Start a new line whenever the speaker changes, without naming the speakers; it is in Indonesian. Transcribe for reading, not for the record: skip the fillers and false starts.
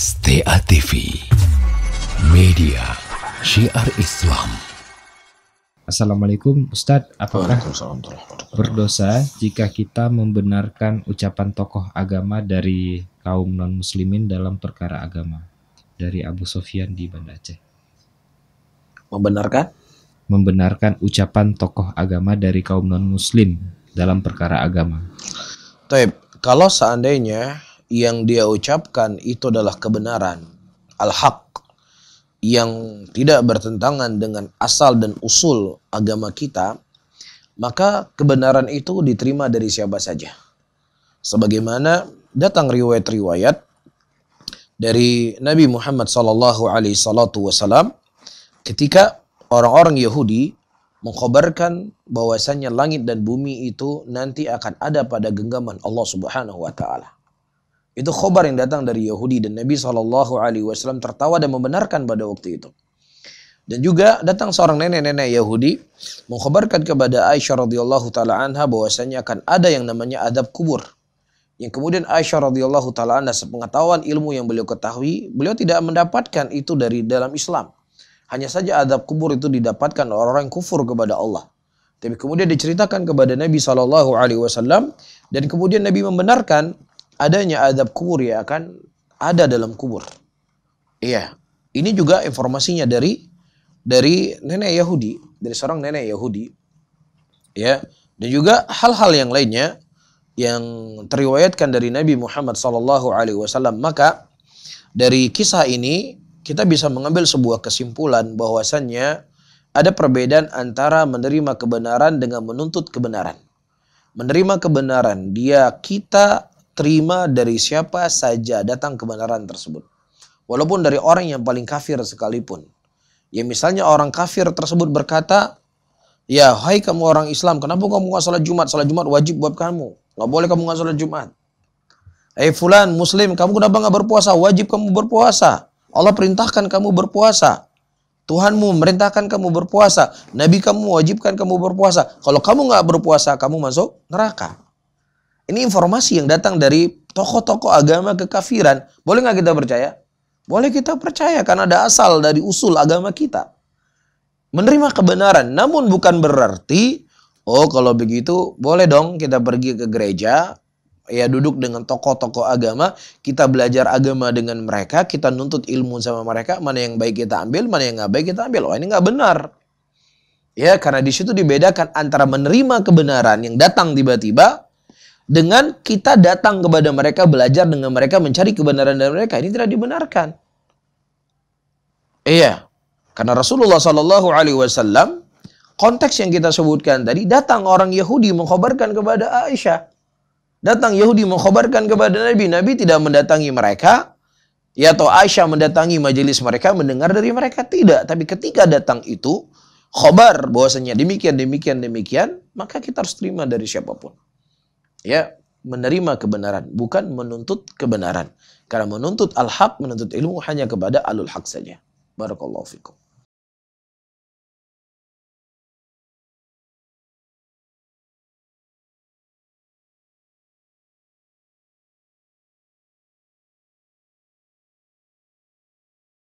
STA TV, media syiar Islam.
Assalamualaikum Ustadz, apakah berdosa jika kita membenarkan ucapan tokoh agama dari kaum non-muslimin dalam perkara agama? Dari Abu Sofyan di Banda Aceh. Membenarkan ucapan tokoh agama dari kaum non-muslim dalam perkara agama.
Taib, kalau seandainya yang dia ucapkan itu adalah kebenaran, al-haq, yang tidak bertentangan dengan asal dan usul agama kita, maka kebenaran itu diterima dari siapa saja. Sebagaimana datang riwayat-riwayat dari Nabi Muhammad SAW ketika orang-orang Yahudi mengkhabarkan bahwasannya langit dan bumi itu nanti akan ada pada genggaman Allah Subhanahu wa taala. Itu khabar yang datang dari Yahudi dan Nabi SAW tertawa dan membenarkan pada waktu itu. Dan juga datang seorang nenek-nenek Yahudi mengkhabarkan kepada Aisyah radhiyallahu taala anha bahwasanya akan ada yang namanya adab kubur. Yang kemudian Aisyah radhiyallahu taala anha sepengetahuan ilmu yang beliau ketahui, beliau tidak mendapatkan itu dari dalam Islam. Hanya saja adab kubur itu didapatkan orang-orang yang kufur kepada Allah. Tapi kemudian diceritakan kepada Nabi SAW dan kemudian Nabi membenarkan adanya adab kubur yang akan ada dalam kubur. Iya, ini juga informasinya dari nenek Yahudi, dari seorang nenek Yahudi. Ya, dan juga hal-hal yang lainnya yang teriwayatkan dari Nabi Muhammad SAW. Maka dari kisah ini kita bisa mengambil sebuah kesimpulan bahwasannya ada perbedaan antara menerima kebenaran dengan menuntut kebenaran. Menerima kebenaran, kita terima dari siapa saja datang kebenaran tersebut. Walaupun dari orang yang paling kafir sekalipun. Ya misalnya orang kafir tersebut berkata, ya hai kamu orang Islam, kenapa kamu gak salat Jumat? Salat Jumat wajib buat kamu. Gak boleh kamu gak salat Jumat. Fulan Muslim, kamu kenapa gak berpuasa? Wajib kamu berpuasa. Allah perintahkan kamu berpuasa. Tuhanmu merintahkan kamu berpuasa. Nabi kamu wajibkan kamu berpuasa. Kalau kamu gak berpuasa, kamu masuk neraka. Ini informasi yang datang dari tokoh-tokoh agama kekafiran. Boleh nggak kita percaya? Boleh kita percaya karena ada asal dari usul agama kita. Menerima kebenaran, namun bukan berarti, oh kalau begitu boleh dong kita pergi ke gereja, ya duduk dengan tokoh-tokoh agama, kita belajar agama dengan mereka, kita nuntut ilmu sama mereka, mana yang baik kita ambil, mana yang nggak baik kita ambil. Oh ini nggak benar. Ya karena di situ dibedakan antara menerima kebenaran yang datang tiba-tiba dengan kita datang kepada mereka, belajar dengan mereka, mencari kebenaran dari mereka. Ini tidak dibenarkan. Iya. Karena Rasulullah SAW, konteks yang kita sebutkan tadi, datang orang Yahudi mengkhabarkan kepada Aisyah. Datang Yahudi mengkhabarkan kepada Nabi. Nabi tidak mendatangi mereka. Ya atau Aisyah mendatangi majelis mereka, mendengar dari mereka. Tidak. Tapi ketika datang itu, khabar bahwasanya demikian, maka kita harus terima dari siapapun. Ya, menerima kebenaran, bukan menuntut kebenaran. Karena menuntut al-haq, menuntut ilmu hanya kepada alul haq saja. Barakallahu fikum.